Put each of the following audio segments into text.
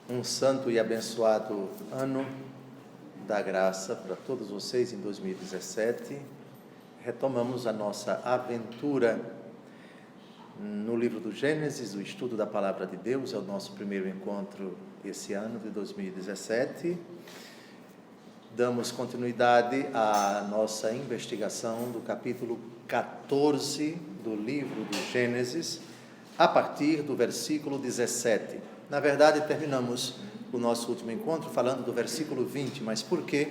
Um santo e abençoado ano da graça para todos vocês em 2017. Retomamos a nossa aventura no livro do Gênesis, o estudo da Palavra de Deus. É o nosso primeiro encontro esse ano de 2017. Damos continuidade à nossa investigação do capítulo 14 do livro do Gênesis, a partir do versículo 17. Na verdade, terminamos o nosso último encontro falando do versículo 20, mas por que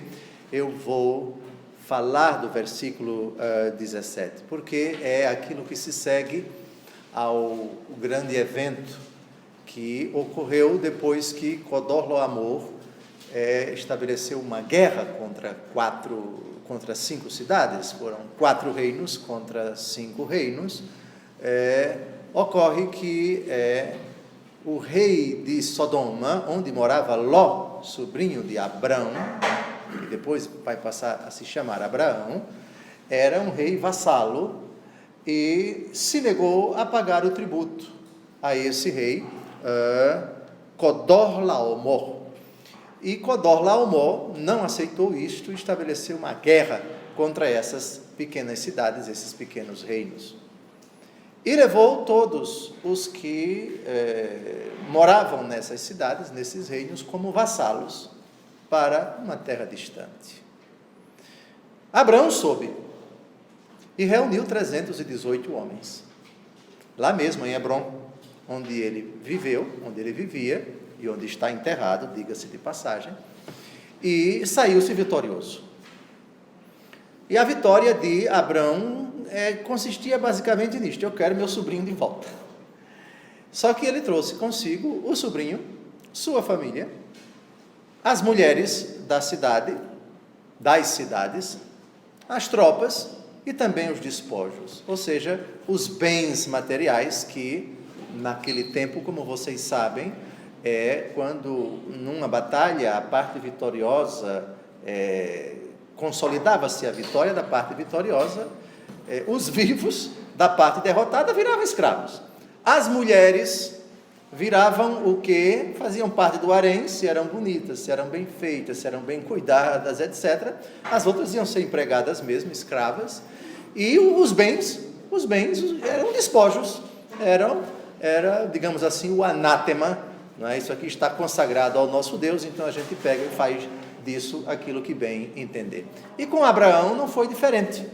eu vou falar do versículo 17? Porque é aquilo que se segue ao grande evento que ocorreu depois que Codorlaomer estabeleceu uma guerra contra 5 cidades. Foram 4 reinos contra 5 reinos. Ocorre que o rei de Sodoma, onde morava Ló, sobrinho de Abrão, que depois vai passar a se chamar Abraão, era um rei vassalo e se negou a pagar o tributo a esse rei, Codorlaomer. E Codorlaomer não aceitou isto e estabeleceu uma guerra contra essas pequenas cidades, esses pequenos reinos. E levou todos os que moravam nessas cidades, nesses reinos, como vassalos para uma terra distante. Abrão soube e reuniu 318 homens, lá mesmo em Hebrom, onde ele viveu, onde ele vivia e onde está enterrado, diga-se de passagem, e saiu-se vitorioso. E a vitória de Abrão consistia basicamente nisto: eu quero meu sobrinho de volta. Só que ele trouxe consigo o sobrinho, sua família, as mulheres das cidades, as tropas e também os despojos, ou seja, os bens materiais que, naquele tempo, como vocês sabem, quando numa batalha a parte vitoriosa consolidava-se a vitória da parte vitoriosa, os vivos da parte derrotada viravam escravos. As mulheres viravam o que? Faziam parte do harém, se eram bonitas, se eram bem feitas, se eram bem cuidadas, etc. As outras iam ser empregadas mesmo, escravas. E os bens eram despojos, era, digamos assim, o anátema. Não é? Isso aqui está consagrado ao nosso Deus, então a gente pega e faz disso aquilo que bem entender. E com Abraão não foi diferente.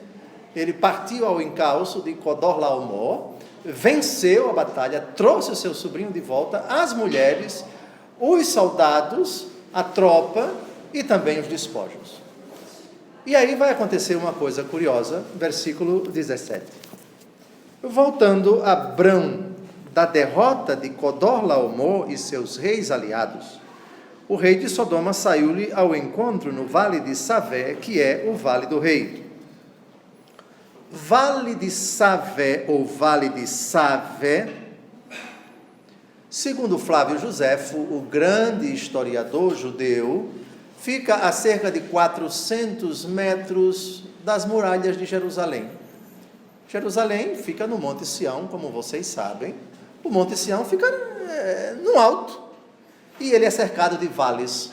Ele partiu ao encalço de Codorlaomer, venceu a batalha, trouxe o seu sobrinho de volta, as mulheres, os soldados, a tropa e também os despojos. E aí vai acontecer uma coisa curiosa, versículo 17. Voltando Abrão da derrota de Codorlaomer e seus reis aliados, o rei de Sodoma saiu-lhe ao encontro no vale de Savé, que é o vale do rei. Vale de Savé, ou vale de Savé, segundo Flávio Joséfo, o grande historiador judeu, fica a cerca de 400 metros das muralhas de Jerusalém. Jerusalém fica no Monte Sião, como vocês sabem. O Monte Sião fica no alto, e ele é cercado de vales.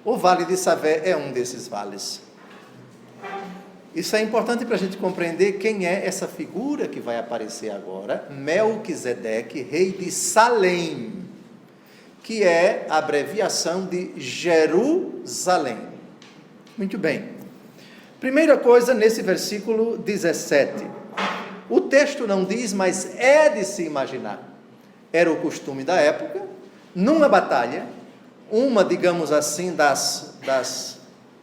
O Vale de Savé é um desses vales. Isso é importante para a gente compreender quem é essa figura que vai aparecer agora, Melquisedeque, rei de Salém, que é a abreviação de Jerusalém. Muito bem. Primeira coisa nesse versículo 17. O texto não diz, mas é de se imaginar. Era o costume da época, numa batalha, uma, digamos assim,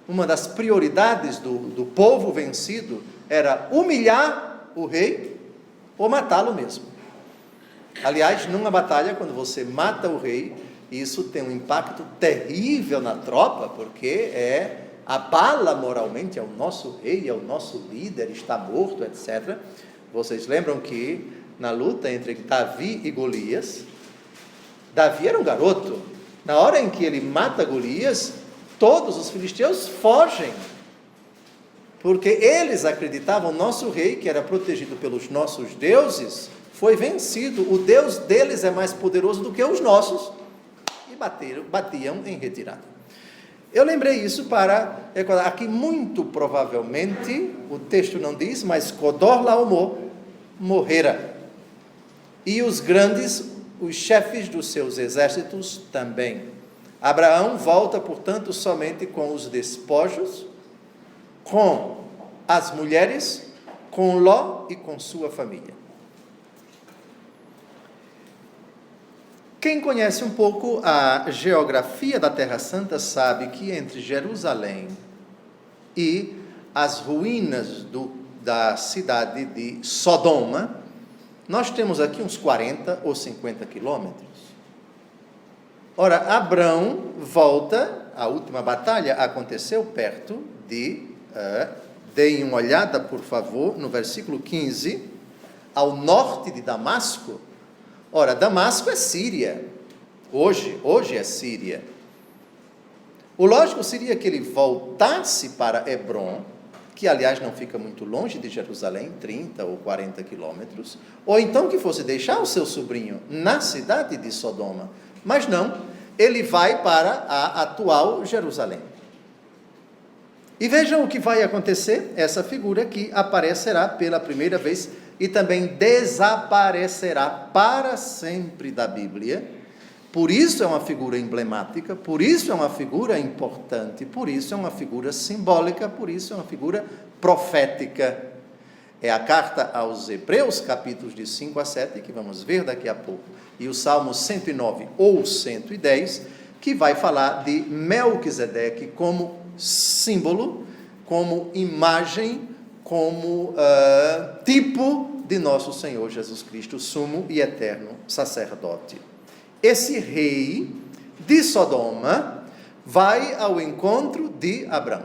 uma das prioridades do povo vencido era humilhar o rei ou matá-lo mesmo. Aliás, numa batalha, quando você mata o rei, isso tem um impacto terrível na tropa, porque abala moralmente, é o nosso rei, é o nosso líder, está morto, etc. Vocês lembram que na luta entre Davi e Golias, Davi era um garoto. Na hora em que ele mata Golias, todos os filisteus fogem, porque eles acreditavam, nosso rei, que era protegido pelos nossos deuses, foi vencido, o Deus deles é mais poderoso do que os nossos, batiam em retirada. Eu lembrei isso para recordar, aqui muito provavelmente, o texto não diz, mas Codorlaomer morrera. E os grandes, os chefes dos seus exércitos também. Abraão volta, portanto, somente com os despojos, com as mulheres, com Ló e com sua família. Quem conhece um pouco a geografia da Terra Santa sabe que entre Jerusalém e as ruínas da cidade de Sodoma, nós temos aqui uns 40 ou 50 quilômetros. Ora, Abrão volta, a última batalha aconteceu perto de, deem uma olhada, por favor, no versículo 15, ao norte de Damasco. Ora, Damasco é Síria, hoje é Síria. O lógico seria que ele voltasse para Hebrom, que aliás não fica muito longe de Jerusalém, 30 ou 40 quilômetros, ou então que fosse deixar o seu sobrinho na cidade de Sodoma, mas não, ele vai para a atual Jerusalém. E vejam o que vai acontecer, essa figura que aparecerá pela primeira vez e também desaparecerá para sempre da Bíblia. Por isso é uma figura emblemática, por isso é uma figura importante, por isso é uma figura simbólica, por isso é uma figura profética. É a carta aos Hebreus, capítulos de 5 a 7, que vamos ver daqui a pouco, e o Salmo 109 ou 110, que vai falar de Melquisedeque como símbolo, como imagem, como tipo de nosso Senhor Jesus Cristo, sumo e eterno sacerdote. Esse rei de Sodoma vai ao encontro de Abrão.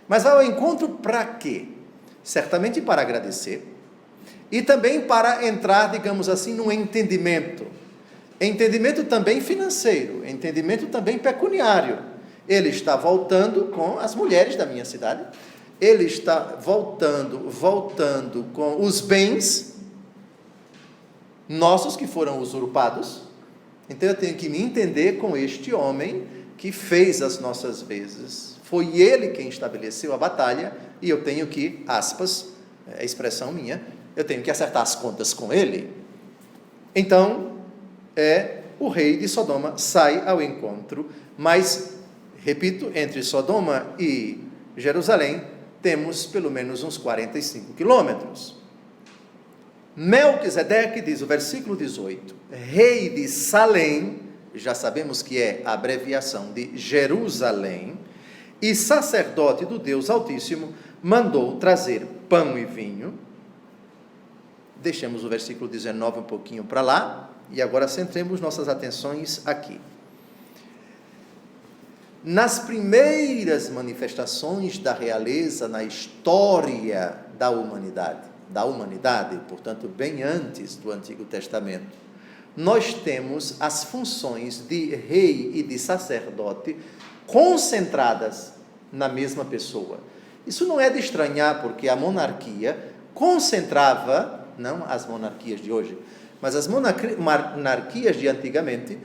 Mas vai ao encontro para quê? Certamente para agradecer e também para entrar, digamos assim, num entendimento. Entendimento também financeiro, entendimento também pecuniário. Ele está voltando com as mulheres da minha cidade, ele está voltando com os bens nossos que foram usurpados. Então eu tenho que me entender com este homem que fez as nossas vezes. Foi ele quem estabeleceu a batalha e eu tenho que, aspas, é a expressão minha, eu tenho que acertar as contas com ele. Então, o rei de Sodoma sai ao encontro, mas, repito, entre Sodoma e Jerusalém, temos pelo menos uns 45 quilômetros. Melquisedeque, diz o versículo 18, rei de Salém, já sabemos que é a abreviação de Jerusalém, e sacerdote do Deus Altíssimo, mandou trazer pão e vinho. Deixemos o versículo 19 um pouquinho para lá, e agora centremos nossas atenções aqui. Nas primeiras manifestações da realeza na história da humanidade, portanto, bem antes do Antigo Testamento, nós temos as funções de rei e de sacerdote concentradas na mesma pessoa. Isso não é de estranhar, porque a monarquia concentrava, não as monarquias de hoje, mas as monarquias de antigamente,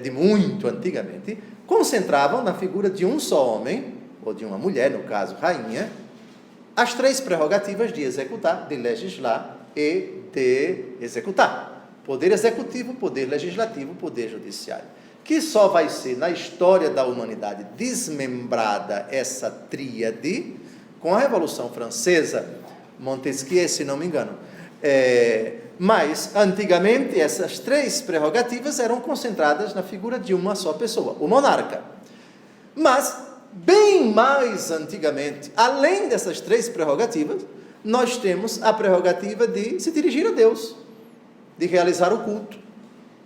de muito antigamente, concentravam na figura de um só homem, ou de uma mulher, no caso, rainha, as três prerrogativas de executar, de legislar e de executar. Poder executivo, poder legislativo, poder judiciário. Que só vai ser, na história da humanidade, desmembrada essa tríade com a Revolução Francesa, Montesquieu, se não me engano. Mas, antigamente, essas três prerrogativas eram concentradas na figura de uma só pessoa, o monarca. Mas, bem mais antigamente, além dessas três prerrogativas, nós temos a prerrogativa de se dirigir a Deus, de realizar o culto.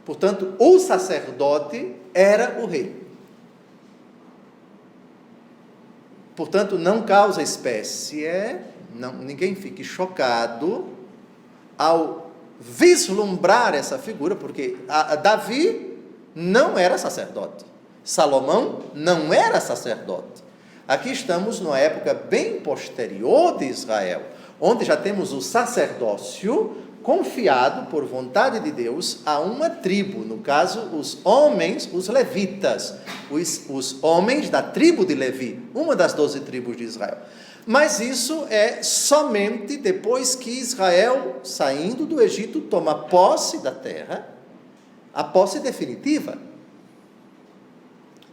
Portanto, o sacerdote era o rei. Portanto, não causa espécie, ninguém fique chocado ao vislumbrar essa figura, porque Davi não era sacerdote, Salomão não era sacerdote. Aqui estamos numa época bem posterior de Israel, onde já temos o sacerdócio confiado por vontade de Deus a uma tribo, no caso, os homens, os levitas, os homens da tribo de Levi, uma das 12 tribos de Israel. Mas isso é somente depois que Israel, saindo do Egito, toma posse da terra, a posse definitiva.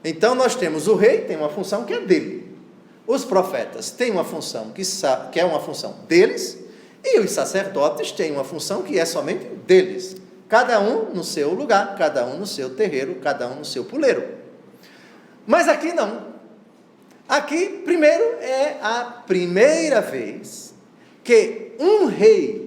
Então nós temos o rei, tem uma função que é dele. Os profetas têm uma função que é uma função deles, e os sacerdotes têm uma função que é somente deles. Cada um no seu lugar, cada um no seu terreiro, cada um no seu puleiro. Mas aqui não. Aqui, primeiro, é a primeira vez que um rei,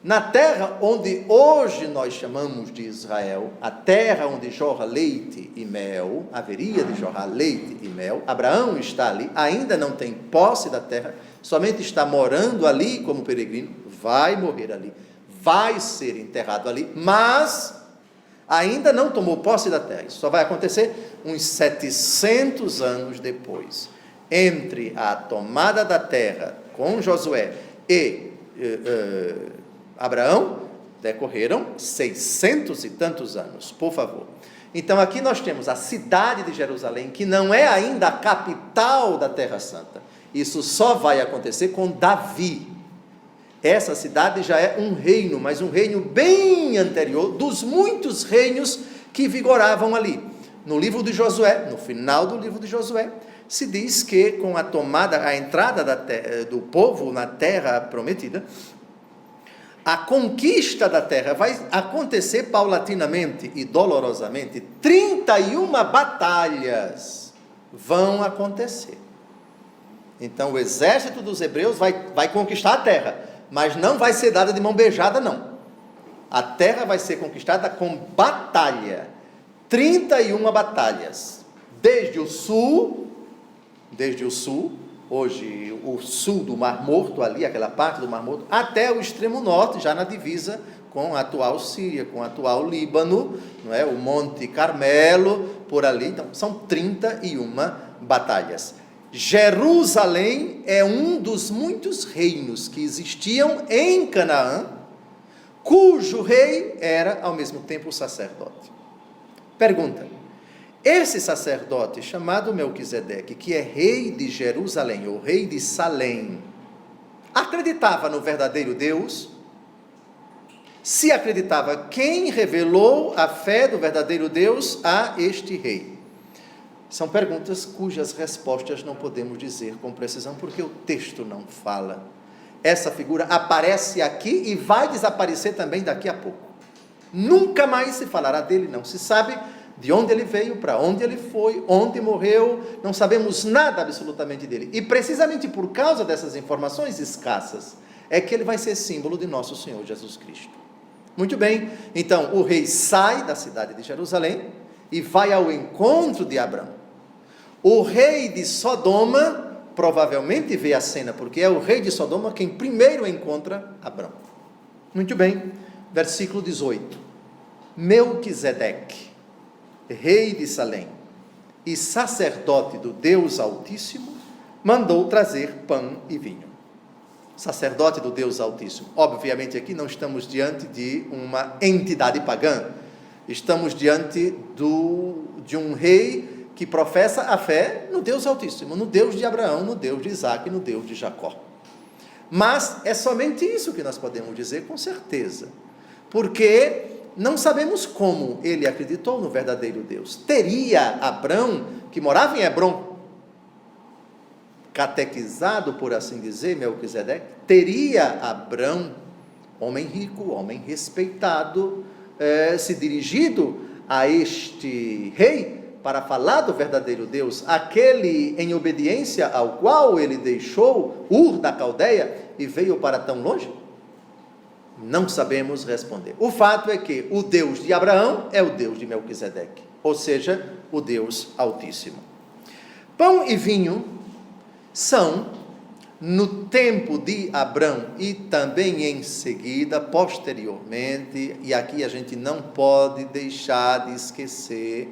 na terra onde hoje nós chamamos de Israel, a terra onde jorra leite e mel, haveria de jorrar leite e mel, Abraão está ali, ainda não tem posse da terra, somente está morando ali como peregrino, vai morrer ali, vai ser enterrado ali, mas ainda não tomou posse da terra. Isso só vai acontecer uns 700 anos depois. Entre a tomada da terra com Josué e Abraão, decorreram 600 e tantos anos, por favor. Então aqui nós temos a cidade de Jerusalém, que não é ainda a capital da Terra Santa. Isso só vai acontecer com Davi. Essa cidade já é um reino, mas um reino bem anterior dos muitos reinos que vigoravam ali. No livro de Josué, no final do livro de Josué, se diz que com a tomada, a entrada do povo na terra prometida, a conquista da terra vai acontecer paulatinamente e dolorosamente. 31 batalhas vão acontecer. Então o exército dos hebreus vai conquistar a terra, mas não vai ser dada de mão beijada, não. A terra vai ser conquistada com batalha. 31 batalhas. Desde o sul, hoje o sul do Mar Morto, ali, aquela parte do Mar Morto, até o extremo norte, já na divisa com a atual Síria, com o atual Líbano, não é? O Monte Carmelo, por ali. Então, são 31 batalhas. Jerusalém é um dos muitos reinos que existiam em Canaã, cujo rei era, ao mesmo tempo, o sacerdote. Pergunta: esse sacerdote chamado Melquisedeque, que é rei de Jerusalém, ou rei de Salém, acreditava no verdadeiro Deus? Se acreditava, quem revelou a fé do verdadeiro Deus a este rei? São perguntas cujas respostas não podemos dizer com precisão, porque o texto não fala. Essa figura aparece aqui e vai desaparecer também daqui a pouco. Nunca mais se falará dele, não se sabe de onde ele veio, para onde ele foi, onde morreu, não sabemos nada absolutamente dele. E precisamente por causa dessas informações escassas, é que ele vai ser símbolo de nosso Senhor Jesus Cristo. Muito bem, então o rei sai da cidade de Jerusalém e vai ao encontro de Abrão. O rei de Sodoma provavelmente vê a cena, porque é o rei de Sodoma quem primeiro encontra Abrão. Muito bem, versículo 18. Melquisedeque, rei de Salém e sacerdote do Deus Altíssimo, mandou trazer pão e vinho. Sacerdote do Deus Altíssimo. Obviamente aqui não estamos diante de uma entidade pagã, estamos diante de um rei que professa a fé no Deus Altíssimo, no Deus de Abraão, no Deus de Isaac, no Deus de Jacó. Mas é somente isso que nós podemos dizer com certeza, porque não sabemos como ele acreditou no verdadeiro Deus. Teria Abrão, que morava em Hebrom, catequizado, por assim dizer, Melquisedeque, teria Abrão, homem rico, homem respeitado, se dirigido a este rei para falar do verdadeiro Deus, aquele em obediência ao qual ele deixou Ur da Caldeia e veio para tão longe? Não sabemos responder. O fato é que o Deus de Abraão é o Deus de Melquisedeque, ou seja, o Deus Altíssimo. Pão e vinho são, no tempo de Abrão e também em seguida, posteriormente, e aqui a gente não pode deixar de esquecer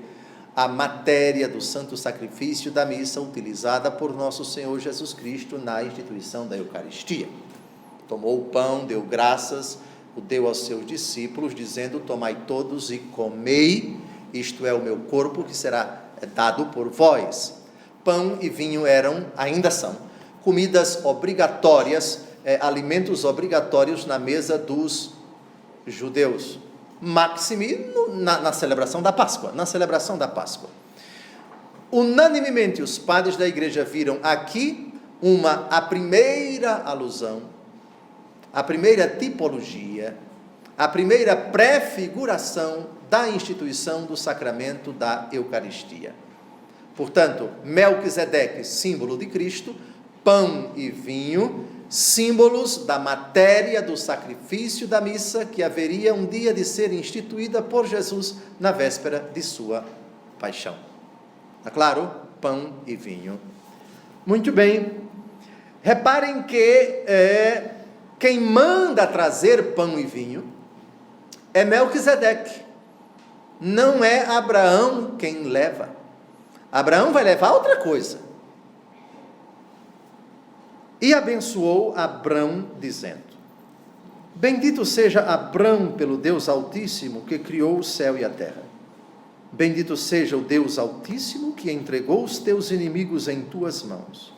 a matéria do santo sacrifício da missa utilizada por nosso Senhor Jesus Cristo na instituição da Eucaristia. Tomou o pão, deu graças o deu aos seus discípulos, dizendo: tomai todos e comei, isto é o meu corpo que será dado por vós. Pão e vinho ainda são, comidas obrigatórias, alimentos obrigatórios na mesa dos judeus, maxime na celebração da Páscoa, Unanimemente os padres da igreja viram aqui a primeira alusão, a primeira tipologia, a primeira prefiguração da instituição do sacramento da Eucaristia. Portanto, Melquisedeque, símbolo de Cristo, pão e vinho, símbolos da matéria do sacrifício da missa que haveria um dia de ser instituída por Jesus na véspera de sua paixão. Está claro? Pão e vinho. Muito bem. Reparem que quem manda trazer pão e vinho é Melquisedeque. Não é Abraão quem leva. Abraão vai levar outra coisa. E abençoou Abrão, dizendo: bendito seja Abrão pelo Deus Altíssimo, que criou o céu e a terra. Bendito seja o Deus Altíssimo, que entregou os teus inimigos em tuas mãos.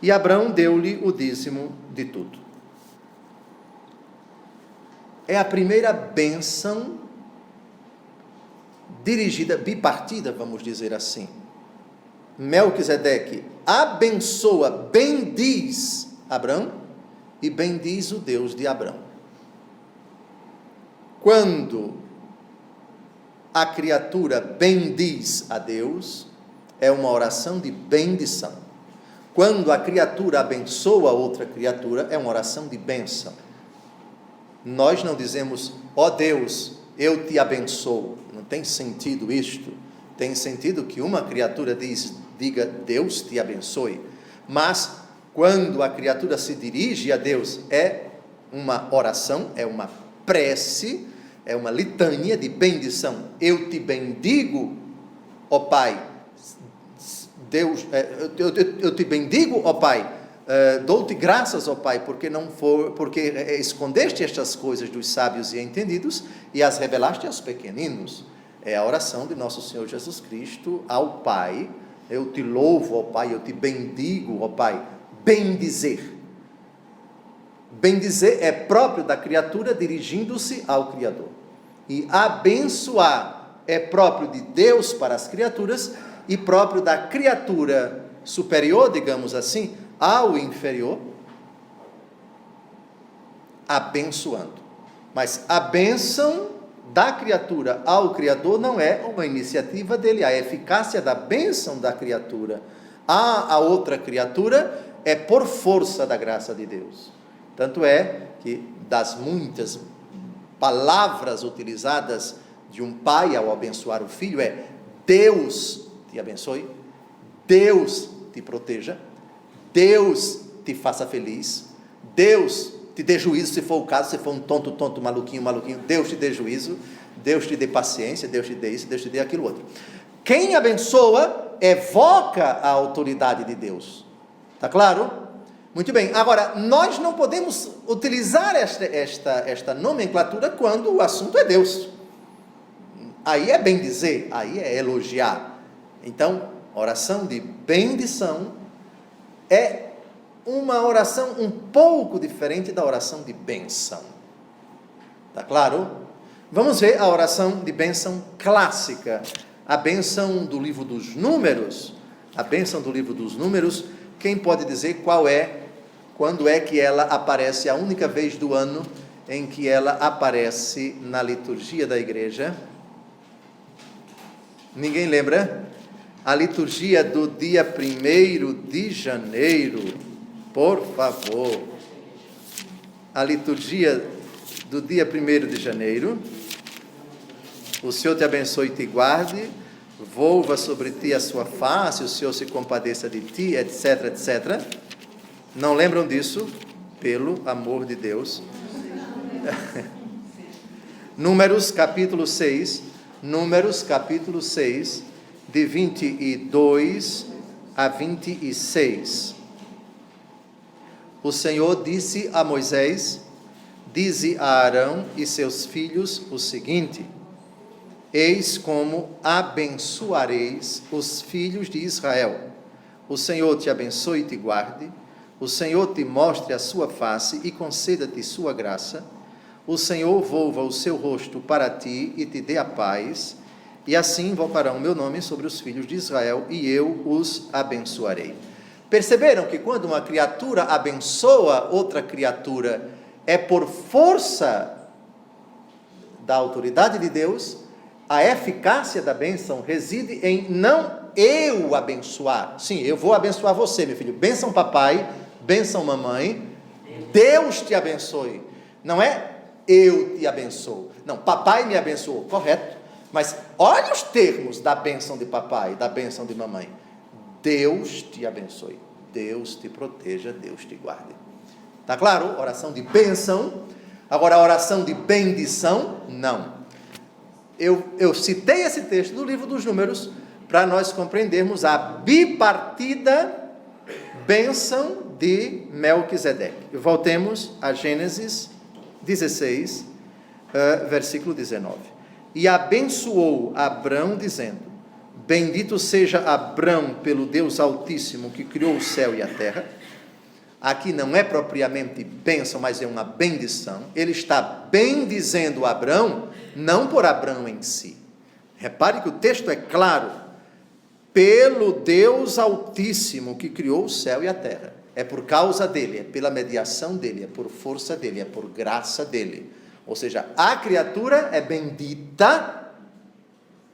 E Abrão deu-lhe o dízimo de tudo. É a primeira bênção dirigida, bipartida, vamos dizer assim. Melquisedeque abençoa, bendiz Abrão e bendiz o Deus de Abrão. Quando a criatura bendiz a Deus, é uma oração de bendição. Quando a criatura abençoa outra criatura, é uma oração de bênção. Nós não dizemos: ó Deus, eu te abençoo. Não tem sentido isto. Tem sentido que uma criatura diga: Deus te abençoe. Mas, quando a criatura se dirige a Deus, é uma oração, é uma prece, é uma litania de bendição. Eu te bendigo, ó Pai. Deus, eu te bendigo, ó Pai. Dou-te graças, ó Pai, porque escondeste estas coisas dos sábios e entendidos e as revelaste aos pequeninos. É a oração de nosso Senhor Jesus Cristo ao Pai. Eu te louvo, ó Pai, eu te bendigo, ó Pai. Bendizer. Bendizer é próprio da criatura dirigindo-se ao Criador. E abençoar é próprio de Deus para as criaturas e próprio da criatura superior, digamos assim, ao inferior, abençoando. Mas a bênção da criatura ao Criador não é uma iniciativa dele. A eficácia da bênção da criatura a outra criatura é por força da graça de Deus. Tanto é que das muitas palavras utilizadas de um pai ao abençoar o filho é: Deus te abençoe, Deus te proteja, Deus te faça feliz, Deus te dê juízo, se for o caso, se for um tonto, maluquinho, Deus te dê juízo, Deus te dê paciência, Deus te dê isso, Deus te dê aquilo outro. Quem abençoa evoca a autoridade de Deus. Está claro? Muito bem. Agora, nós não podemos utilizar esta nomenclatura quando o assunto é Deus. Aí é bem dizer, aí é elogiar. Então, oração de bendição é uma oração um pouco diferente da oração de bênção. Está claro? Vamos ver a oração de bênção clássica, a bênção do livro dos Números. A bênção do livro dos Números, quem pode dizer quando é que ela aparece, a única vez do ano em que ela aparece na liturgia da igreja? Ninguém lembra? A liturgia do dia 1º de janeiro, por favor. A liturgia do dia 1º de janeiro. O Senhor te abençoe e te guarde, volva sobre ti a sua face, o Senhor se compadeça de ti, etc, etc. Não lembram disso? Pelo amor de Deus. Números capítulo 6, de 22 a 26. O Senhor disse a Moisés: dize a Arão e seus filhos o seguinte: eis como abençoareis os filhos de Israel. O Senhor te abençoe e te guarde. O Senhor te mostre a sua face e conceda-te sua graça. O Senhor volva o seu rosto para ti e te dê a paz. E assim invocarão o meu nome sobre os filhos de Israel, e eu os abençoarei. Perceberam que quando uma criatura abençoa outra criatura, é por força da autoridade de Deus? A eficácia da bênção reside em não eu abençoar. Sim, eu vou abençoar você, meu filho. Bênção papai, bênção mamãe, Deus te abençoe. Não é eu te abençoo. Não, papai me abençoou, correto. Mas olha os termos da bênção de papai, da bênção de mamãe. Deus te abençoe, Deus te proteja, Deus te guarde. Está claro? Oração de bênção. Agora, a oração de bendição, não. Eu citei esse texto do livro dos Números para nós compreendermos a bipartida bênção de Melquisedeque. Voltemos a Gênesis 16, versículo 19. E abençoou Abrão, dizendo: bendito seja Abrão pelo Deus Altíssimo que criou o céu e a terra. Aqui não é propriamente bênção, mas é uma bendição. Ele está bendizendo Abrão, não por Abrão em si. Repare que o texto é claro: pelo Deus Altíssimo que criou o céu e a terra. É por causa dele, é pela mediação dele, é por força dele, é por graça dele. Ou seja, a criatura é bendita,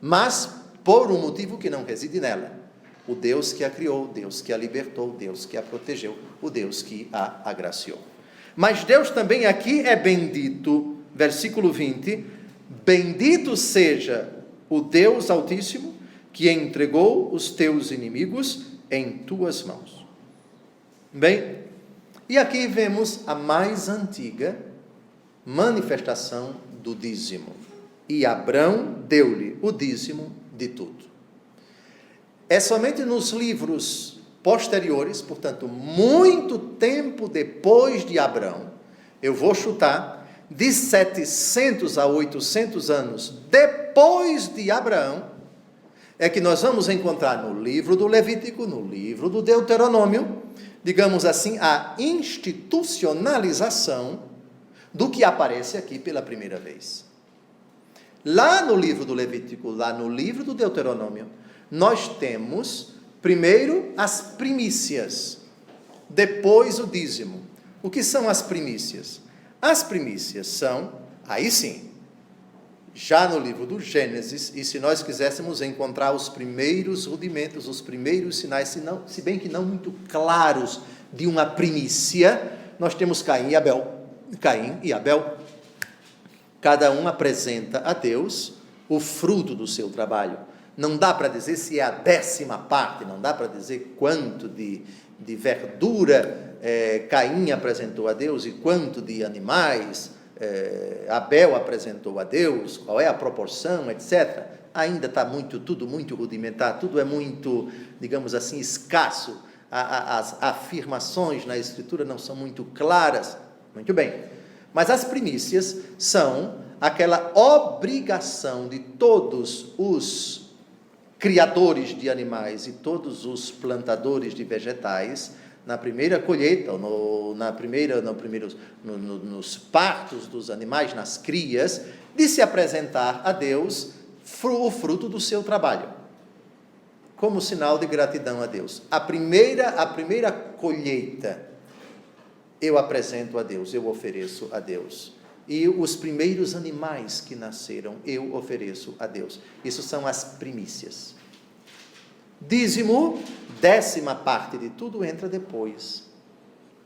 mas por um motivo que não reside nela. O Deus que a criou, o Deus que a libertou, o Deus que a protegeu, o Deus que a agraciou. Mas Deus também aqui é bendito, versículo 20: bendito seja o Deus Altíssimo que entregou os teus inimigos em tuas mãos. Bem, e aqui vemos a mais antiga manifestação do dízimo. E Abrão deu-lhe o dízimo de tudo. É somente nos livros posteriores, portanto, muito tempo depois de Abrão, eu vou chutar, de 700 a 800 anos depois de Abraão, é que nós vamos encontrar no livro do Levítico, no livro do Deuteronômio, digamos assim, a institucionalização do que aparece aqui pela primeira vez. Lá no livro do Levítico, lá no livro do Deuteronômio, nós temos primeiro as primícias, depois o dízimo. O que são as primícias? As primícias são, aí sim, já no livro do Gênesis, e se nós quiséssemos encontrar os primeiros rudimentos, os primeiros sinais, se bem que não muito claros, de uma primícia, nós temos Caim e Abel. Caim e Abel, cada um apresenta a Deus o fruto do seu trabalho. Não dá para dizer se é a 10ª parte, não dá para dizer quanto de verdura Caim apresentou a Deus e quanto de animais Abel apresentou a Deus, qual é a proporção, etc. Ainda está tudo muito rudimentar, tudo é muito, digamos assim, escasso. As afirmações na Escritura não são muito claras. Muito bem. Mas as primícias são aquela obrigação de todos os criadores de animais e todos os plantadores de vegetais, na primeira colheita, nos partos dos animais, nas crias, de se apresentar a Deus o fruto do seu trabalho, como sinal de gratidão a Deus. A primeira colheita eu apresento a Deus, eu ofereço a Deus. E os primeiros animais que nasceram, eu ofereço a Deus. Isso são as primícias. Dízimo, 10ª parte de tudo, entra depois.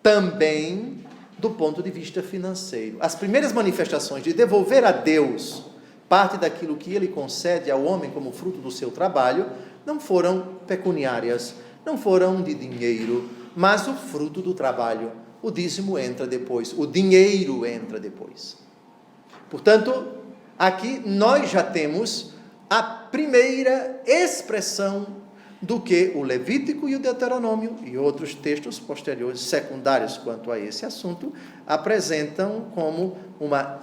Também do ponto de vista financeiro. As primeiras manifestações de devolver a Deus parte daquilo que Ele concede ao homem como fruto do seu trabalho, não foram pecuniárias, não foram de dinheiro, mas o fruto do trabalho. O dízimo entra depois, o dinheiro entra depois. Portanto, aqui nós já temos a primeira expressão do que o Levítico e o Deuteronômio e outros textos posteriores, secundários quanto a esse assunto, apresentam como uma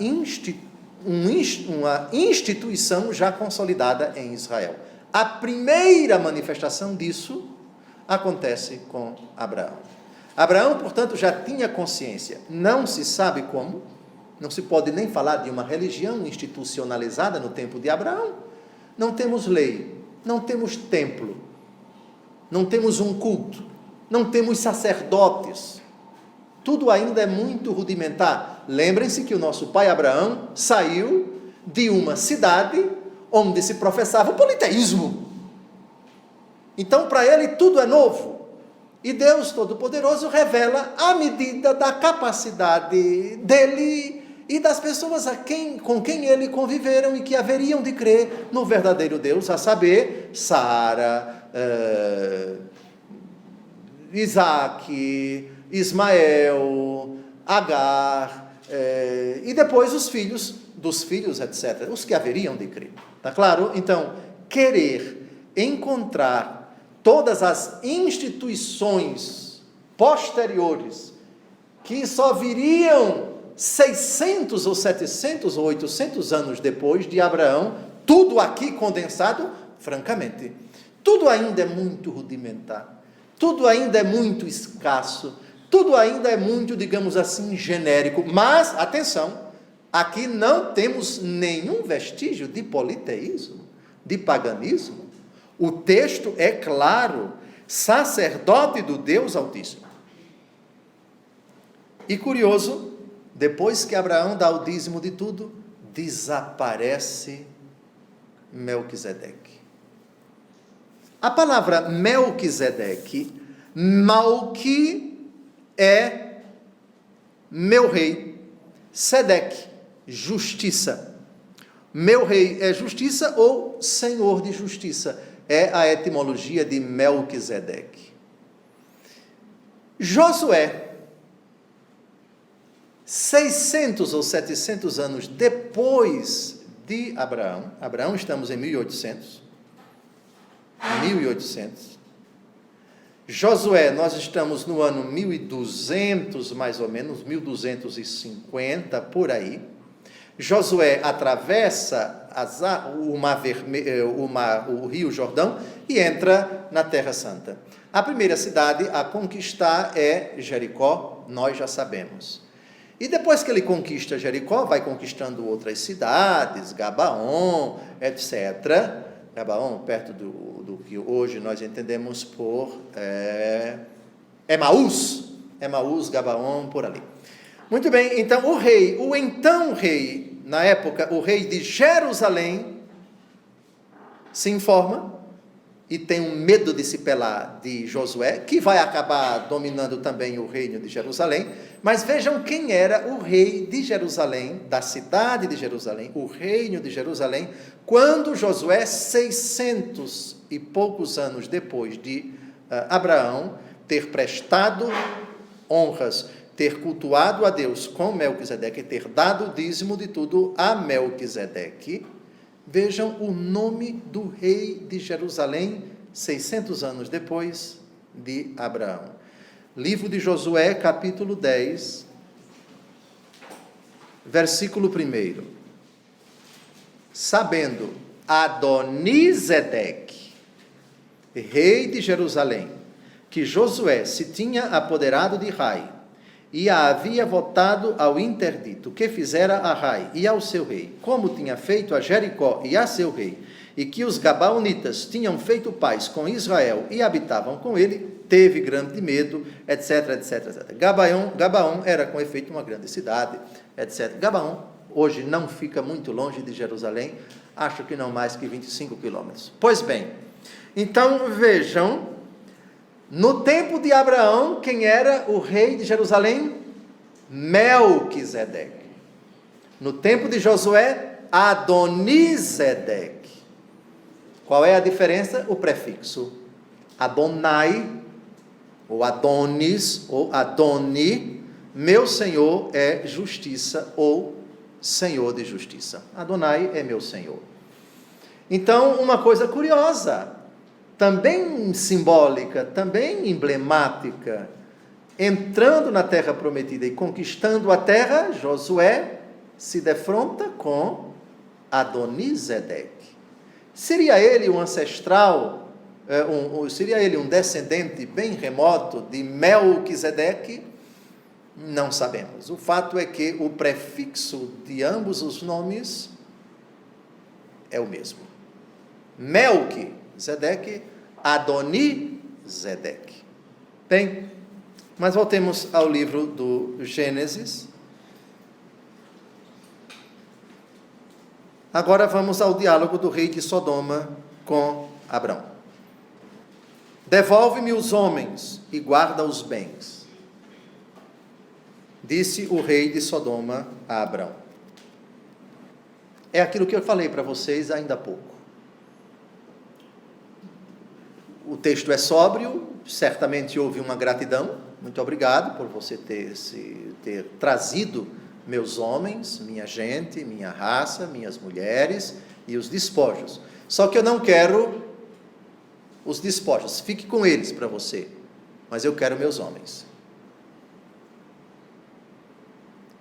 instituição já consolidada em Israel. A primeira manifestação disso acontece com Abraão. Abraão, portanto, já tinha consciência, não se sabe como, não se pode nem falar de uma religião institucionalizada no tempo de Abraão. Não temos lei, não temos templo, não temos um culto, não temos sacerdotes. Tudo ainda é muito rudimentar. Lembrem-se que o nosso pai Abraão saiu de uma cidade onde se professava o politeísmo. Então, para ele, tudo é novo. E Deus Todo-Poderoso revela a medida da capacidade dele e das pessoas com quem ele conviveram e que haveriam de crer no verdadeiro Deus, a saber, Sara, Isaac, Ismael, Agar, e depois os filhos dos filhos, etc., os que haveriam de crer. Está claro? Então, querer encontrar todas as instituições posteriores que só viriam 600 ou 700 ou 800 anos depois de Abraão, tudo aqui condensado, francamente, tudo ainda é muito rudimentar, tudo ainda é muito escasso, tudo ainda é muito, digamos assim, genérico. Mas, atenção, aqui não temos nenhum vestígio de politeísmo, de paganismo. O texto é claro, sacerdote do Deus Altíssimo. E curioso, depois que Abraão dá o dízimo de tudo, desaparece Melquisedeque. A palavra Melquisedeque, Malqui é meu rei, Sedeque, justiça. Meu rei é justiça ou senhor de justiça. É a etimologia de Melquisedeque. Josué, 600 ou 700 anos depois de Abraão, estamos em 1800, Josué, nós estamos no ano 1200, mais ou menos, 1250, por aí. Josué atravessa o Rio Jordão e entra na Terra Santa. A primeira cidade a conquistar é Jericó, nós já sabemos. E depois que ele conquista Jericó, vai conquistando outras cidades, Gabaon, etc. Gabaon, perto do que hoje nós entendemos por Emaús, Gabaon, por ali. Muito bem, então o então rei, na época, o rei de Jerusalém, se informa e tem um medo de se pelar de Josué, que vai acabar dominando também o reino de Jerusalém. Mas vejam quem era o rei de Jerusalém, da cidade de Jerusalém, o reino de Jerusalém, quando Josué, 600 e poucos anos depois de Abraão, ter prestado honras, ter cultuado a Deus com Melquisedeque, ter dado o dízimo de tudo a Melquisedeque. Vejam o nome do rei de Jerusalém, 600 anos depois de Abraão. Livro de Josué, capítulo 10, versículo 1. Sabendo Adonisedeque, rei de Jerusalém, que Josué se tinha apoderado de Rai, e a havia votado ao interdito, que fizera a Rai e ao seu rei, como tinha feito a Jericó e a seu rei, e que os Gabaonitas tinham feito paz com Israel e habitavam com ele, teve grande medo, etc, etc, etc. Gabaon era com efeito uma grande cidade, etc. Gabaon hoje não fica muito longe de Jerusalém, acho que não mais que 25 quilômetros. Pois bem, então vejam, no tempo de Abraão, quem era o rei de Jerusalém? Melquisedeque. No tempo de Josué, Adonisedeque. Qual é a diferença? O prefixo. Adonai, ou Adonis, ou Adoni, meu Senhor é justiça, ou Senhor de justiça. Adonai é meu Senhor. Então, uma coisa curiosa, também simbólica, também emblemática, entrando na terra prometida e conquistando a terra, Josué se defronta com Adonizedeque. Seria ele um ancestral, seria ele um descendente bem remoto de Melquisedeque? Não sabemos. O fato é que o prefixo de ambos os nomes é o mesmo. Melquisedeque, Adonizedeque. Bem, mas voltemos ao livro do Gênesis. Agora vamos ao diálogo do rei de Sodoma com Abrão. Devolve-me os homens e guarda os bens, disse o rei de Sodoma a Abrão. É aquilo que eu falei para vocês ainda há pouco. O texto é sóbrio, certamente houve uma gratidão. Muito obrigado por você ter trazido meus homens, minha gente, minha raça, minhas mulheres e os despojos. Só que eu não quero os despojos, fique com eles para você, mas eu quero meus homens.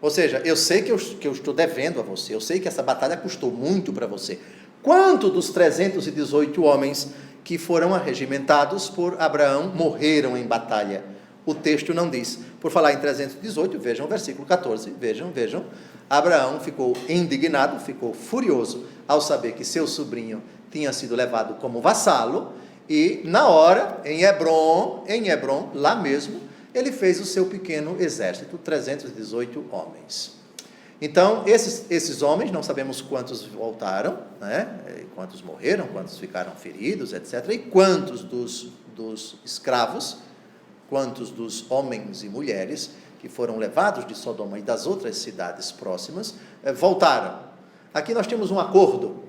Ou seja, eu sei que eu estou devendo a você, eu sei que essa batalha custou muito para você. Quanto dos 318 homens que foram arregimentados por Abraão morreram em batalha? O texto não diz. Por falar em 318, vejam o versículo 14, vejam. Abraão ficou indignado, ficou furioso ao saber que seu sobrinho tinha sido levado como vassalo, e na hora, em Hebrom, lá mesmo, ele fez o seu pequeno exército, 318 homens. Então, esses homens, não sabemos quantos voltaram, né? Quantos morreram, quantos ficaram feridos, etc. E quantos dos escravos, quantos dos homens e mulheres que foram levados de Sodoma e das outras cidades próximas, voltaram. Aqui nós temos um acordo.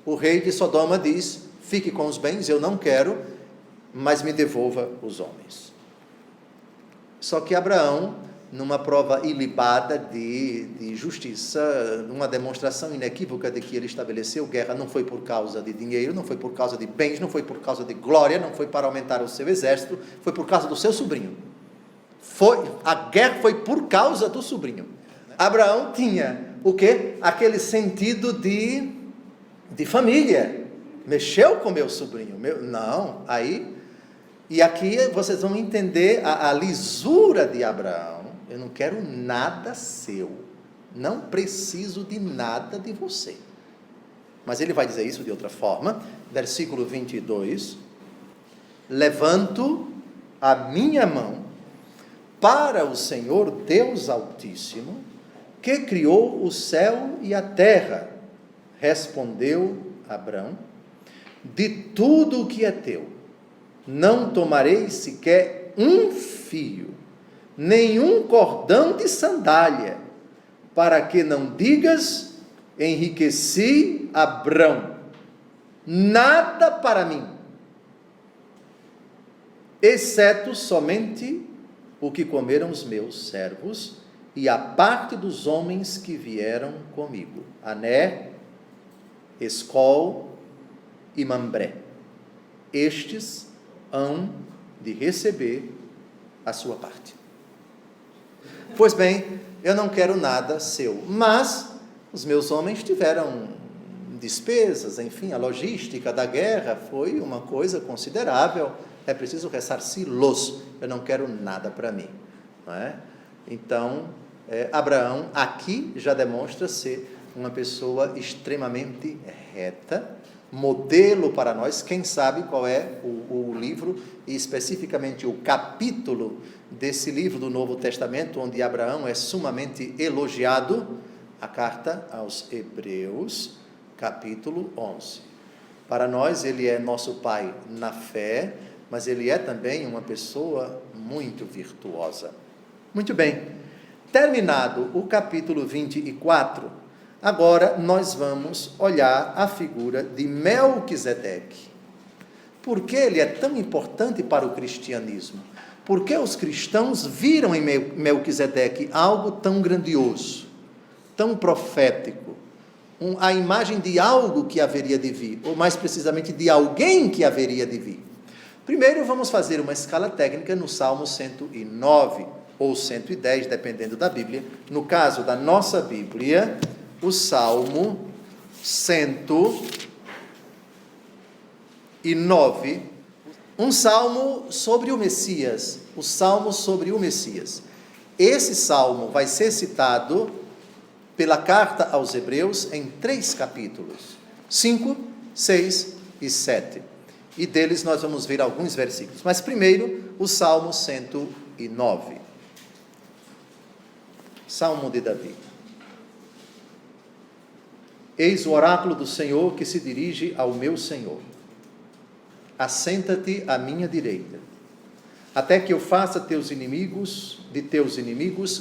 O rei de Sodoma diz: fique com os bens, eu não quero, mas me devolva os homens. Só que Abraão, numa prova ilibada de justiça, numa demonstração inequívoca de que ele estabeleceu guerra, não foi por causa de dinheiro, não foi por causa de bens, não foi por causa de glória, não foi para aumentar o seu exército, foi por causa do seu sobrinho. A guerra foi por causa do sobrinho. Abraão tinha o quê? Aquele sentido de família. Mexeu com meu sobrinho? Não, aí... E aqui vocês vão entender a lisura de Abraão. Eu não quero nada seu, não preciso de nada de você. Mas ele vai dizer isso de outra forma, versículo 22, levanto a minha mão para o Senhor Deus Altíssimo, que criou o céu e a terra. Respondeu Abrão: de tudo o que é teu, não tomarei sequer um fio, nenhum cordão de sandália, para que não digas: enriqueci Abrão, nada para mim, exceto somente o que comeram os meus servos e a parte dos homens que vieram comigo, Ané, Escol e Mambré. Estes hão de receber a sua parte. Pois bem, eu não quero nada seu, mas os meus homens tiveram despesas, enfim, a logística da guerra foi uma coisa considerável, é preciso ressarci-los, eu não quero nada para mim, não é? Então, Abraão aqui já demonstra ser uma pessoa extremamente reta, modelo para nós. Quem sabe qual é o livro, e especificamente o capítulo desse livro do Novo Testamento, onde Abraão é sumamente elogiado? A carta aos Hebreus, capítulo 11. Para nós, ele é nosso pai na fé, mas ele é também uma pessoa muito virtuosa. Muito bem, terminado o capítulo 24, agora nós vamos olhar a figura de Melquisedeque. Por que ele é tão importante para o cristianismo? Porque os cristãos viram em Melquisedeque algo tão grandioso, tão profético, a imagem de algo que haveria de vir, ou mais precisamente de alguém que haveria de vir. Primeiro vamos fazer uma escala técnica no Salmo 109 ou 110, dependendo da Bíblia. No caso da nossa Bíblia, o Salmo 109, um salmo sobre o Messias, o salmo sobre o Messias. Esse salmo vai ser citado pela carta aos Hebreus em 3 capítulos, 5, 6 e 7. E deles nós vamos ver alguns versículos. Mas primeiro, o Salmo 109. Salmo de Davi. Eis o oráculo do Senhor que se dirige ao meu Senhor. Assenta-te à minha direita, até que eu faça de teus inimigos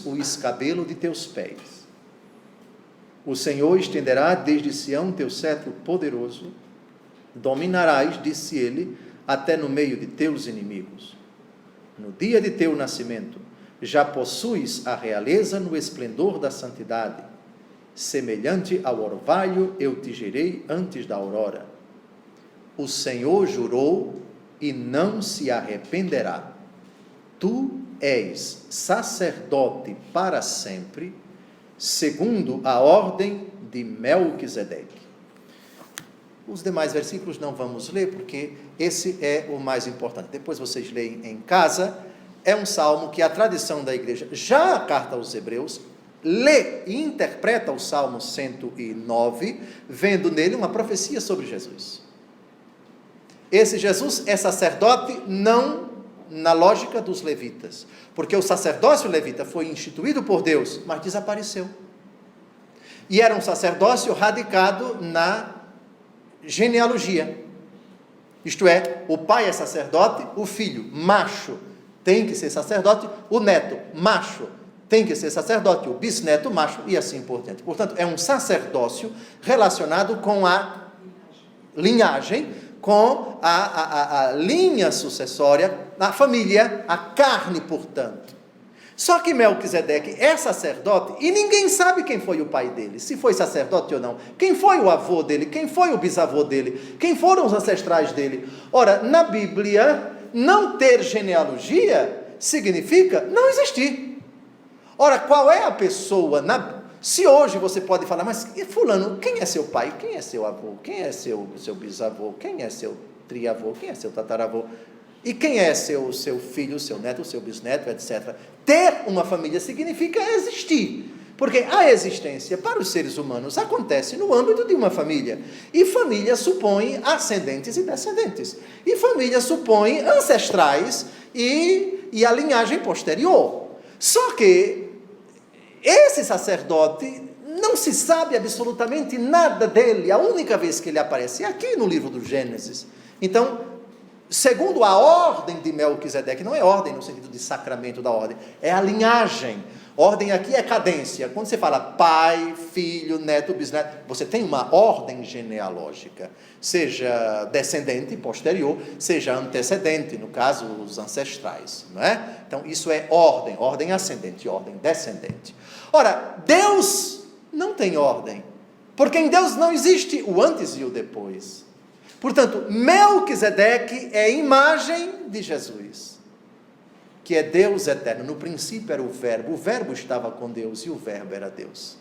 o escabelo de teus pés. O Senhor estenderá desde Sião teu cetro poderoso, dominarás, disse ele, até no meio de teus inimigos. No dia de teu nascimento, já possuis a realeza no esplendor da santidade. Semelhante ao orvalho, eu te gerei antes da aurora. O Senhor jurou e não se arrependerá. Tu és sacerdote para sempre, segundo a ordem de Melquisedeque. Os demais versículos não vamos ler, porque esse é o mais importante. Depois vocês leem em casa. É um salmo que a tradição da igreja, já a carta aos Hebreus, lê e interpreta o Salmo 109, vendo nele uma profecia sobre Jesus. Esse Jesus é sacerdote não na lógica dos levitas, porque o sacerdócio levita foi instituído por Deus, mas desapareceu. E era um sacerdócio radicado na genealogia. Isto é, o pai é sacerdote, o filho, macho, tem que ser sacerdote, o neto, macho, tem que ser sacerdote, o bisneto, macho, e assim por diante. Portanto, é um sacerdócio relacionado com a linhagem, com a linha sucessória, a família, a carne, portanto. Só que Melquisedeque é sacerdote e ninguém sabe quem foi o pai dele, se foi sacerdote ou não, quem foi o avô dele, quem foi o bisavô dele, quem foram os ancestrais dele. Ora, na Bíblia, não ter genealogia significa não existir. Ora, qual é a pessoa, se hoje você pode falar, mas fulano, quem é seu pai, quem é seu avô, quem é seu bisavô, quem é seu triavô, quem é seu tataravô, e quem é seu filho, seu neto, seu bisneto, etc. Ter uma família significa existir, porque a existência para os seres humanos acontece no âmbito de uma família, e família supõe ascendentes e descendentes, e família supõe ancestrais e a linhagem posterior. Só que esse sacerdote, não se sabe absolutamente nada dele, a única vez que ele aparece é aqui no livro do Gênesis. Então, segundo a ordem de Melquisedeque, não é ordem no sentido de sacramento da ordem, é a linhagem. Ordem aqui é cadência. Quando você fala pai, filho, neto, bisneto, você tem uma ordem genealógica, seja descendente, posterior, seja antecedente, no caso, os ancestrais, não é? Então, isso é ordem ascendente, ordem descendente. Ora, Deus não tem ordem, porque em Deus não existe o antes e o depois. Portanto, Melquisedeque é imagem de Jesus, que é Deus eterno. No princípio era o verbo estava com Deus e o verbo era Deus.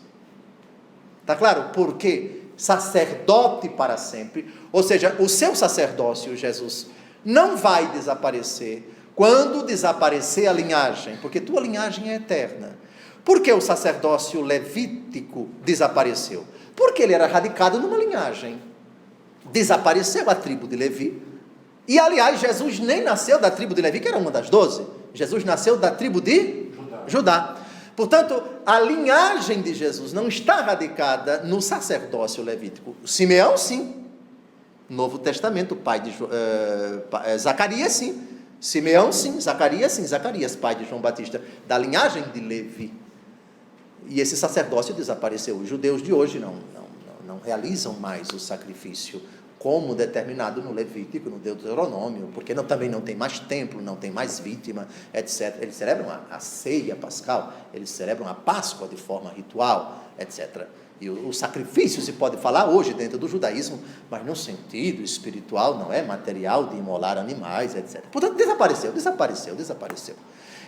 Está claro? Porque sacerdote para sempre, ou seja, o seu sacerdócio, Jesus, não vai desaparecer quando desaparecer a linhagem, porque tua linhagem é eterna. Por que o sacerdócio levítico desapareceu? Porque ele era radicado numa linhagem. Desapareceu a tribo de Levi, e aliás, Jesus nem nasceu da tribo de Levi, que era uma das 12, Jesus nasceu da tribo de Judá. Portanto, a linhagem de Jesus não está radicada no sacerdócio levítico. Simeão, sim. Novo Testamento, pai de Zacarias, sim. Simeão, sim. Zacarias, sim. Zacarias, pai de João Batista, da linhagem de Levi. E esse sacerdócio desapareceu. Os judeus de hoje não realizam mais o sacrifício como determinado no Levítico, no Deuteronômio, porque também não tem mais templo, não tem mais vítima, etc. Eles celebram a ceia pascal, eles celebram a Páscoa de forma ritual, etc. E o sacrifício se pode falar hoje dentro do judaísmo, mas no sentido espiritual, não é material, de imolar animais, etc. Portanto, desapareceu.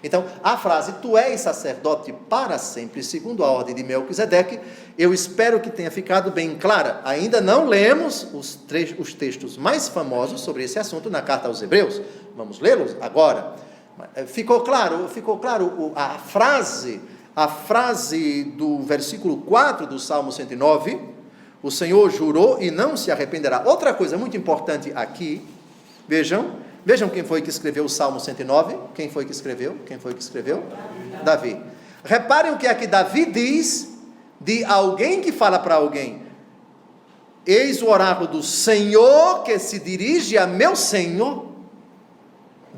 Então, a frase, tu és sacerdote para sempre, segundo a ordem de Melquisedeque, eu espero que tenha ficado bem clara. Ainda não lemos os textos mais famosos sobre esse assunto na carta aos Hebreus. Vamos lê-los agora. Ficou claro a frase do versículo 4 do Salmo 109, o Senhor jurou e não se arrependerá. Outra coisa muito importante aqui, vejam quem foi que escreveu o Salmo 109, quem foi que escreveu? Davi. Reparem o que aqui Davi diz de alguém que fala para alguém, eis o oráculo do Senhor que se dirige a meu Senhor,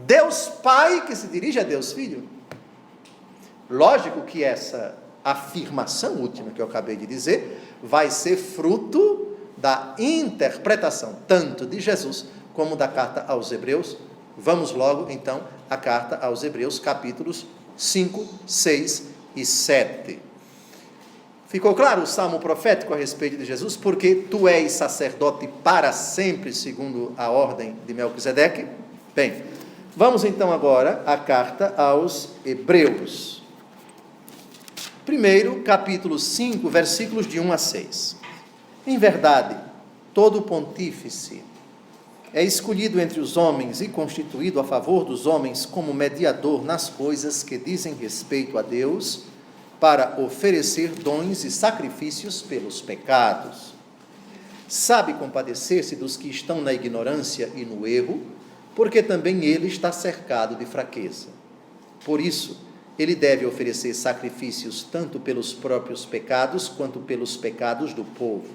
Deus Pai que se dirige a Deus Filho. Lógico que essa afirmação última que eu acabei de dizer vai ser fruto da interpretação tanto de Jesus como da carta aos Hebreus. Vamos logo então à carta aos Hebreus, capítulos 5, 6 e 7. Ficou claro o salmo profético a respeito de Jesus? Porque tu és sacerdote para sempre, segundo a ordem de Melquisedeque. Bem, vamos então agora à carta aos Hebreus. Primeiro, capítulo 5, versículos de 1 a 6. Em verdade, todo pontífice é escolhido entre os homens e constituído a favor dos homens como mediador nas coisas que dizem respeito a Deus, para oferecer dons e sacrifícios pelos pecados. Sabe compadecer-se dos que estão na ignorância e no erro, porque também ele está cercado de fraqueza. Por isso, ele deve oferecer sacrifícios tanto pelos próprios pecados, quanto pelos pecados do povo.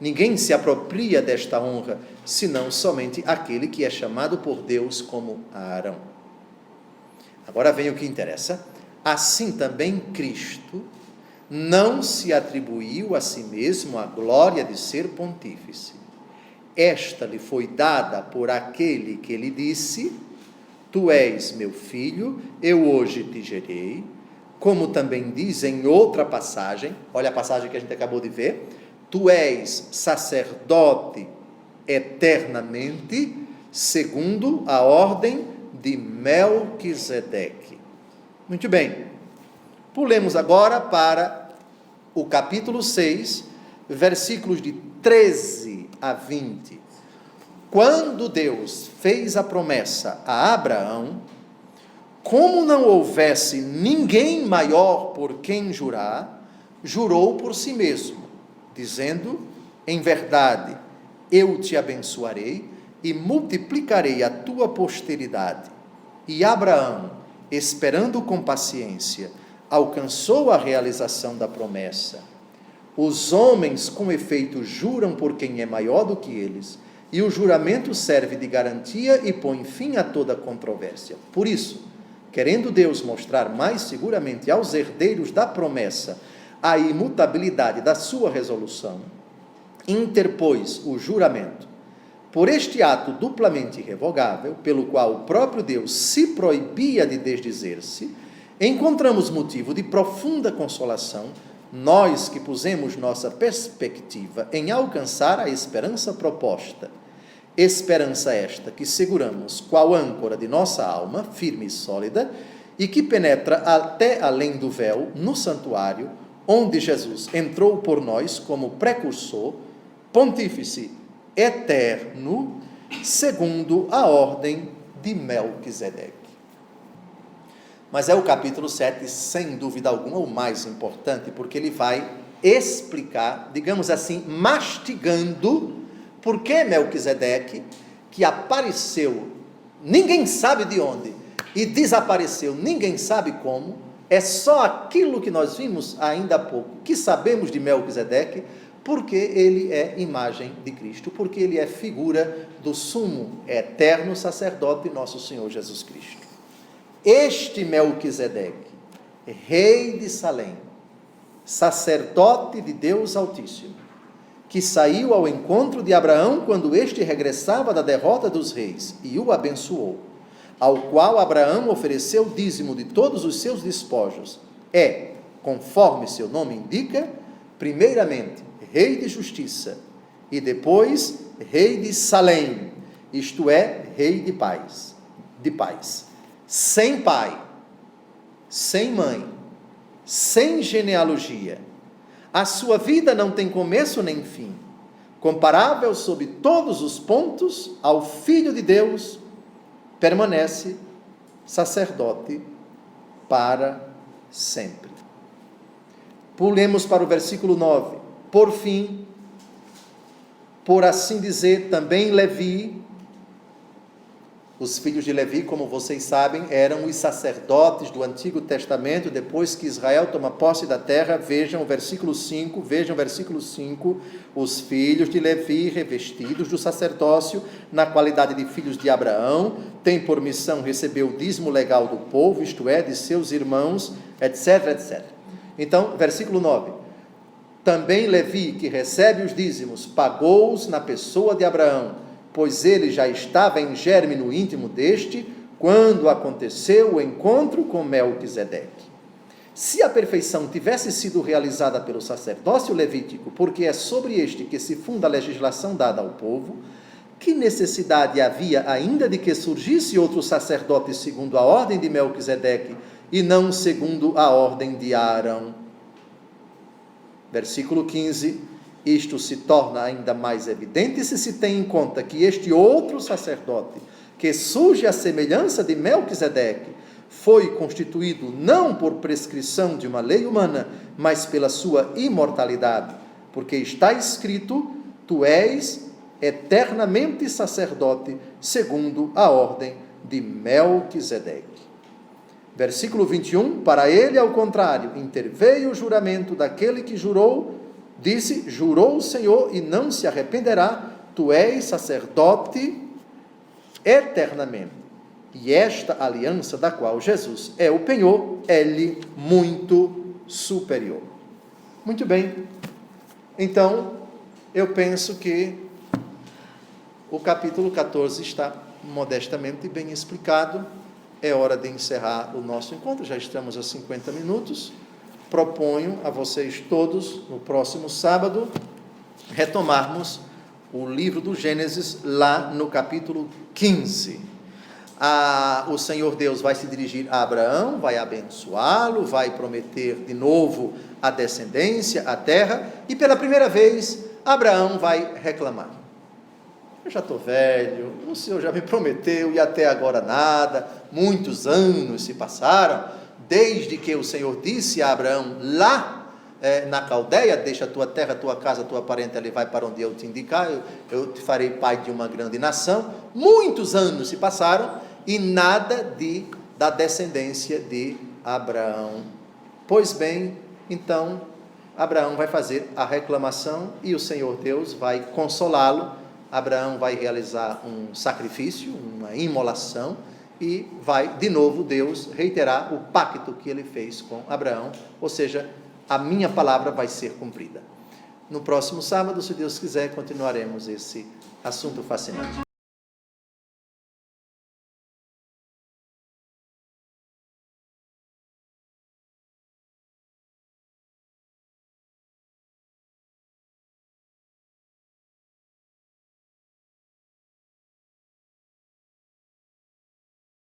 Ninguém se apropria desta honra, senão somente aquele que é chamado por Deus como Arão. Agora vem o que interessa. Assim também Cristo não se atribuiu a si mesmo a glória de ser pontífice. Esta lhe foi dada por aquele que lhe disse, tu és meu filho, eu hoje te gerei, como também diz em outra passagem, olha a passagem que a gente acabou de ver, tu és sacerdote eternamente, segundo a ordem de Melquisedeque. Muito bem, pulemos agora para o capítulo 6, versículos de 13 a 20. Quando Deus fez a promessa a Abraão, como não houvesse ninguém maior por quem jurar, jurou por si mesmo, dizendo, em verdade, eu te abençoarei e multiplicarei a tua posteridade. E Abraão, esperando com paciência, alcançou a realização da promessa. Os homens, com efeito, juram por quem é maior do que eles, e o juramento serve de garantia e põe fim a toda controvérsia. Por isso, querendo Deus mostrar mais seguramente aos herdeiros da promessa a imutabilidade da sua resolução, interpôs o juramento. Por este ato duplamente irrevogável, pelo qual o próprio Deus se proibia de desdizer-se, encontramos motivo de profunda consolação, nós que pusemos nossa perspectiva em alcançar a esperança proposta. Esperança esta que seguramos qual âncora de nossa alma, firme e sólida, e que penetra até além do véu, no santuário, onde Jesus entrou por nós como precursor, pontífice eterno, segundo a ordem de Melquisedeque. Mas é o capítulo 7, sem dúvida alguma, o mais importante, porque ele vai explicar, digamos assim, mastigando, por que Melquisedeque, que apareceu, ninguém sabe de onde, e desapareceu, ninguém sabe como, é só aquilo que nós vimos ainda há pouco, que sabemos de Melquisedeque, porque ele é imagem de Cristo, porque ele é figura do sumo eterno sacerdote nosso Senhor Jesus Cristo. Este Melquisedeque, rei de Salém, sacerdote de Deus Altíssimo, que saiu ao encontro de Abraão quando este regressava da derrota dos reis e o abençoou, ao qual Abraão ofereceu dízimo de todos os seus despojos, é, conforme seu nome indica, primeiramente rei de justiça e depois rei de Salém, isto é, rei de paz, sem pai, sem mãe, sem genealogia. A sua vida não tem começo nem fim, comparável sob todos os pontos ao Filho de Deus, permanece sacerdote para sempre. Pulemos para o versículo 9. Por fim, por assim dizer, também Levi, os filhos de Levi, como vocês sabem, eram os sacerdotes do Antigo Testamento. Depois que Israel toma posse da terra, vejam o versículo 5, os filhos de Levi, revestidos do sacerdócio, na qualidade de filhos de Abraão, têm por missão receber o dízimo legal do povo, isto é, de seus irmãos, etc, etc. Então, versículo 9, também Levi, que recebe os dízimos, pagou-os na pessoa de Abraão, pois ele já estava em germe no íntimo deste, quando aconteceu o encontro com Melquisedeque. Se a perfeição tivesse sido realizada pelo sacerdócio levítico, porque é sobre este que se funda a legislação dada ao povo, que necessidade havia ainda de que surgisse outro sacerdote segundo a ordem de Melquisedeque, e não segundo a ordem de Arão? Versículo 15, isto se torna ainda mais evidente se se tem em conta que este outro sacerdote, que surge à semelhança de Melquisedeque, foi constituído não por prescrição de uma lei humana, mas pela sua imortalidade, porque está escrito: tu és eternamente sacerdote, segundo a ordem de Melquisedeque. Versículo 21, para ele, ao contrário, interveio o juramento daquele que jurou, disse: jurou o Senhor e não se arrependerá, tu és sacerdote eternamente. E esta aliança da qual Jesus é o penhor, é-lhe muito superior. Muito bem, então, eu penso que o capítulo 14 está modestamente bem explicado. É hora de encerrar o nosso encontro, já estamos a 50 minutos. Proponho a vocês todos, no próximo sábado, retomarmos o livro do Gênesis, lá no capítulo 15. O Senhor Deus vai se dirigir a Abraão, vai abençoá-lo, vai prometer de novo a descendência, a terra, e pela primeira vez, Abraão vai reclamar. Eu já estou velho, o Senhor já me prometeu e até agora nada, muitos anos se passaram, desde que o Senhor disse a Abraão lá na Caldeia: deixa a tua terra, a tua casa, a tua parente, ali vai para onde eu te indicar, eu te farei pai de uma grande nação. Muitos anos se passaram e nada da descendência de Abraão. Pois bem, então Abraão vai fazer a reclamação e o Senhor Deus vai consolá-lo. Abraão vai realizar um sacrifício, uma imolação, e vai, de novo, Deus reiterar o pacto que ele fez com Abraão, ou seja, a minha palavra vai ser cumprida. No próximo sábado, se Deus quiser, continuaremos esse assunto fascinante.